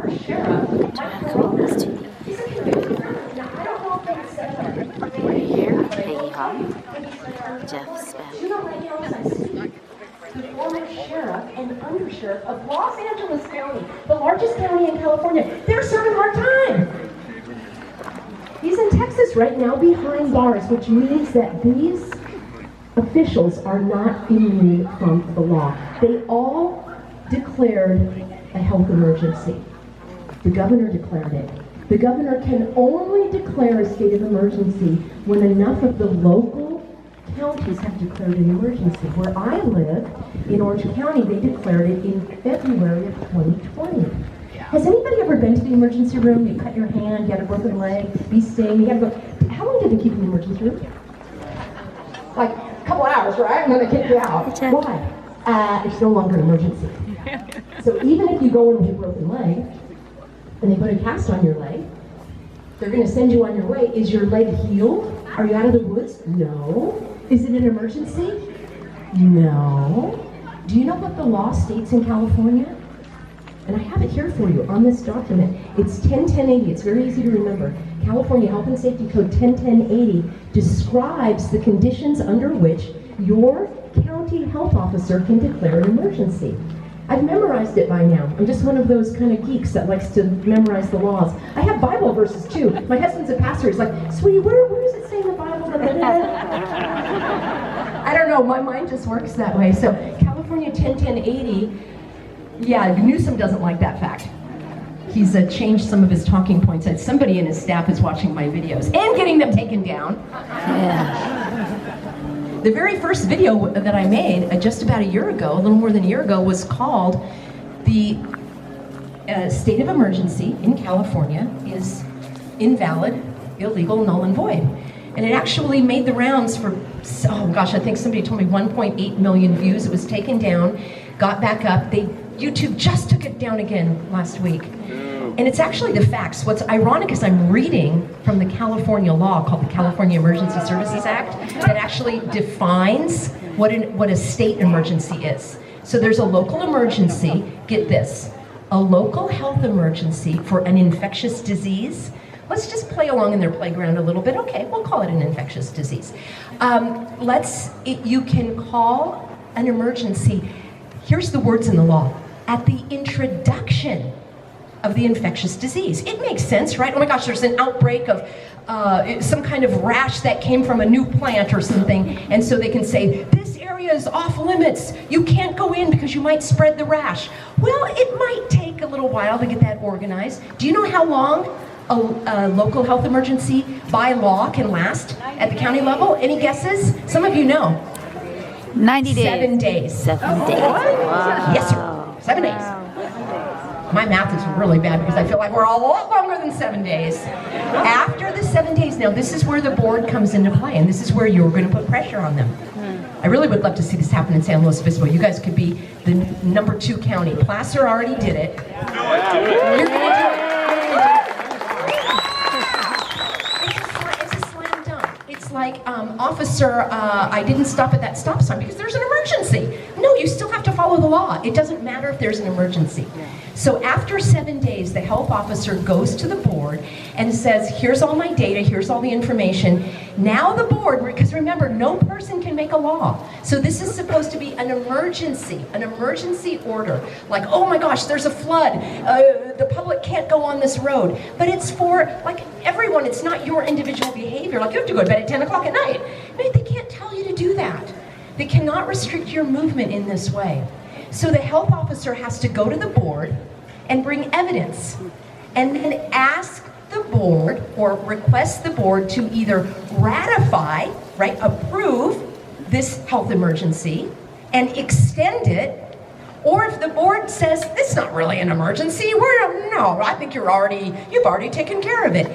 former sheriff, he's a convicted felon. Now, I don't know if that's Right here, Peggy Hall, Jeff Speck. you know, right now, as I speak, the former sheriff and undersheriff of Los Angeles County, the largest county in California, they're serving hard time. He's in Texas right now behind bars, which means that these officials are not immune from the law. They all declared a health emergency. The governor declared it. The governor can only declare a state of emergency when enough of the local counties have declared an emergency. Where I live, in Orange County, they declared it in February of 2020. Has anybody ever been to the emergency room? You cut your hand, you had a broken leg, bee sting, you had to go. How long did they keep you in the emergency room? Like a couple hours, right? And then they kick you out. Why? It's no longer an emergency. So even if you go in with a broken leg, and they put a cast on your leg, they're going to send you on your way. Is your leg healed? Are you out of the woods? No. Is it an emergency? No. Do you know what the law states in California? And I have it here for you on this document. It's 101080. It's very easy to remember. California Health and Safety Code 101080 describes the conditions under which your county health officer can declare an emergency. I've memorized it by now. I'm just one of those kind of geeks that likes to memorize the laws. I have Bible verses too. My husband's a pastor. He's like, sweetie, where does it say in the Bible? I don't know. My mind just works that way. So California 101080, yeah, Newsom doesn't like that fact. He's changed some of his talking points. Somebody in his staff is watching my videos and getting them taken down. Yeah. The very first video that I made just about a year ago, a little more than a year ago, was called "The State of Emergency in California is Invalid, Illegal, Null and Void." And it actually made the rounds for, oh gosh, I think somebody told me 1.8 million views. It was taken down, got back up. YouTube just took it down again last week. And it's actually the facts. What's ironic is I'm reading from the California law called the California Emergency Services Act that actually defines what a state emergency is. So there's a local emergency, get this, a local health emergency for an infectious disease. Let's just play along in their playground a little bit. Okay, we'll call it an infectious disease. You can call an emergency, here's the words in the law, at the introduction of the infectious disease. It makes sense, right? Oh my gosh, there's an outbreak of some kind of rash that came from a new plant or something, and so they can say, this area is off limits. You can't go in because you might spread the rash. Well, it might take a little while to get that organized. Do you know how long a local health emergency by law can last at the county level? Any guesses? Some of you know. 90 days. 7 days. 7 days. Wow. Yes, sir. 7 days. My math is really bad because I feel like we're a lot longer than 7 days. After the 7 days, now this is where the board comes into play, and this is where you're going to put pressure on them. I really would love to see this happen in San Luis Obispo. You guys could be the number 2 county. Placer already did it. You're going to do it. It's a slam dunk. It's like, officer, I didn't stop at that stop sign because there's an emergency. No, you still have to follow the law. It doesn't matter if there's an emergency. So after 7 days, the health officer goes to the board and says, here's all my data, here's all the information. Now the board, because remember, no person can make a law. So this is supposed to be an emergency order. Like, oh my gosh, there's a flood. The public can't go on this road. But it's for, like, everyone. It's not your individual behavior. Like, you have to go to bed at 10 o'clock at night. No, they can't tell you to do that. They cannot restrict your movement in this way. So the health officer has to go to the board and bring evidence and then ask the board or request the board to either ratify, right, approve this health emergency and extend it, or if the board says, it's not really an emergency, no, I think you've already taken care of it.